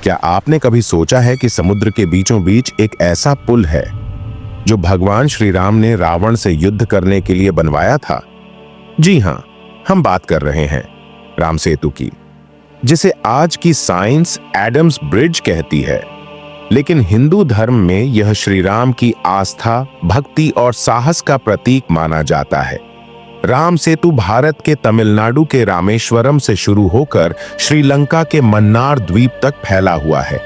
क्या आपने कभी सोचा है कि समुद्र के बीचों बीच एक ऐसा पुल है जो भगवान श्री राम ने रावण से युद्ध करने के लिए बनवाया था? जी हां, हम बात कर रहे हैं राम सेतु की, जिसे आज की साइंस एडम्स ब्रिज कहती है। लेकिन हिंदू धर्म में यह श्री राम की आस्था, भक्ति और साहस का प्रतीक माना जाता है। राम सेतु भारत के तमिलनाडु के रामेश्वरम से शुरू होकर श्रीलंका के मन्नार द्वीप तक फैला हुआ है।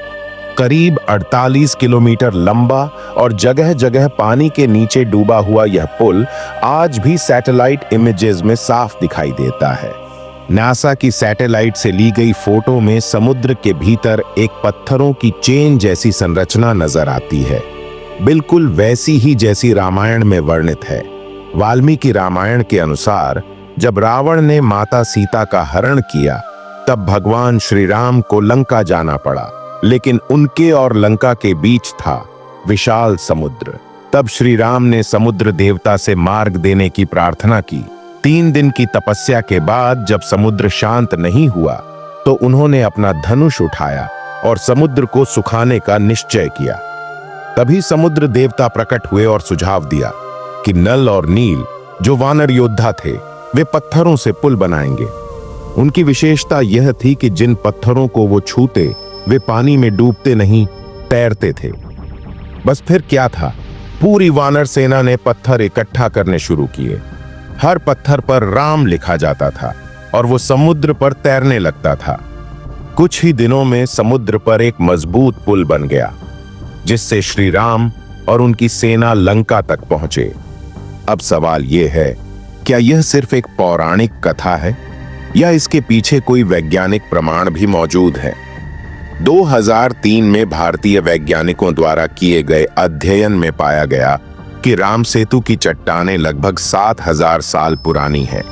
करीब 48 किलोमीटर लंबा और जगह जगह पानी के नीचे डूबा हुआ यह पुल आज भी सैटेलाइट इमेजेस में साफ दिखाई देता है। नासा की सैटेलाइट से ली गई फोटो में समुद्र के भीतर एक पत्थरों की चेन जैसी संरचना नजर आती है, बिल्कुल वैसी ही जैसी रामायण में वर्णित है। वाल्मीकि रामायण के अनुसार जब रावण ने माता सीता का हरण किया, तब भगवान श्री राम को लंका जाना पड़ा, लेकिन उनके और लंका के बीच था विशाल समुद्र। तब श्री राम ने समुद्र देवता से मार्ग देने की प्रार्थना की। 3 दिन की तपस्या के बाद जब समुद्र शांत नहीं हुआ, तो उन्होंने अपना धनुष उठाया और समुद्र को सुखाने का निश्चय किया। तभी समुद्र देवता प्रकट हुए और सुझाव दिया कि नल और नील, जो वानर योद्धा थे, वे पत्थरों से पुल बनाएंगे। उनकी विशेषता यह थी कि जिन पत्थरों को वो छूते, वे पानी में डूबते नहीं, तैरते थे। बस फिर क्या था, पूरी वानर सेना ने पत्थर इकट्ठा करने शुरू किए। हर पत्थर पर राम लिखा जाता था और वो समुद्र पर तैरने लगता था। कुछ ही दिनों में समुद्र पर एक मजबूत पुल बन गया, जिससे श्री राम और उनकी सेना लंका तक पहुंचे। अब सवाल यह है, क्या यह सिर्फ एक पौराणिक कथा है या इसके पीछे कोई वैज्ञानिक प्रमाण भी मौजूद है? 2003 में भारतीय वैज्ञानिकों द्वारा किए गए अध्ययन में पाया गया कि राम सेतु की चट्टानें लगभग 7000 साल पुरानी है,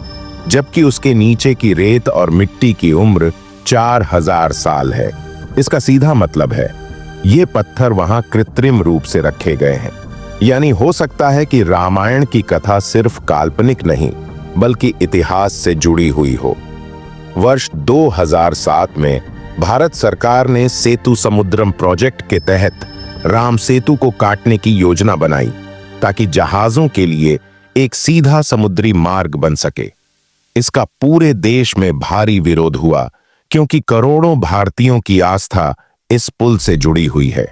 जबकि उसके नीचे की रेत और मिट्टी की उम्र 4000 साल है। इसका सीधा मतलब है, ये पत्थर वहां कृत्रिम रूप से रखे गए हैं। यानी हो सकता है कि रामायण की कथा सिर्फ काल्पनिक नहीं, बल्कि इतिहास से जुड़ी हुई हो। वर्ष 2007 में भारत सरकार ने सेतु समुद्रम प्रोजेक्ट के तहत राम सेतु को काटने की योजना बनाई, ताकि जहाजों के लिए एक सीधा समुद्री मार्ग बन सके। इसका पूरे देश में भारी विरोध हुआ, क्योंकि करोड़ों भारतीयों की आस्था इस पुल से जुड़ी हुई है।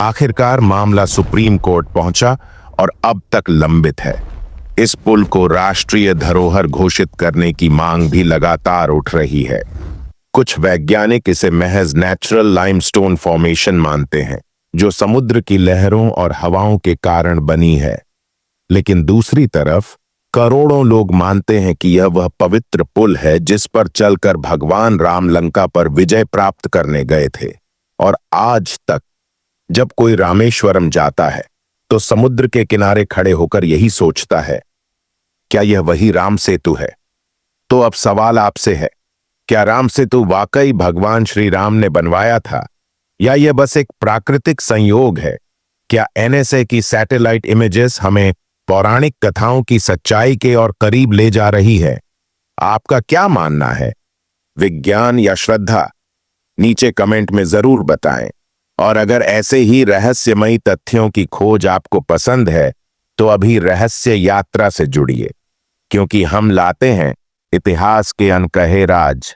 आखिरकार मामला सुप्रीम कोर्ट पहुंचा और अब तक लंबित है। इस पुल को राष्ट्रीय धरोहर घोषित करने की मांग भी लगातार उठ रही है। कुछ वैज्ञानिक इसे महज नेचुरल लाइमस्टोन फॉर्मेशन मानते हैं, जो समुद्र की लहरों और हवाओं के कारण बनी है। लेकिन दूसरी तरफ करोड़ों लोग मानते हैं कि यह वह पवित्र पुल है जिस पर चलकर भगवान राम लंका पर विजय प्राप्त करने गए थे। और आज तक जब कोई रामेश्वरम जाता है, तो समुद्र के किनारे खड़े होकर यही सोचता है, क्या यह वही राम सेतु है? तो अब सवाल आपसे है, क्या राम सेतु वाकई भगवान श्री राम ने बनवाया था, या यह बस एक प्राकृतिक संयोग है? क्या एनएसए की सैटेलाइट इमेजेस हमें पौराणिक कथाओं की सच्चाई के और करीब ले जा रही है? आपका क्या मानना है, विज्ञान या श्रद्धा? नीचे कमेंट में जरूर बताएं। और अगर ऐसे ही रहस्यमयी तथ्यों की खोज आपको पसंद है, तो अभी रहस्य यात्रा से जुड़िए, क्योंकि हम लाते हैं इतिहास के अनकहे राज।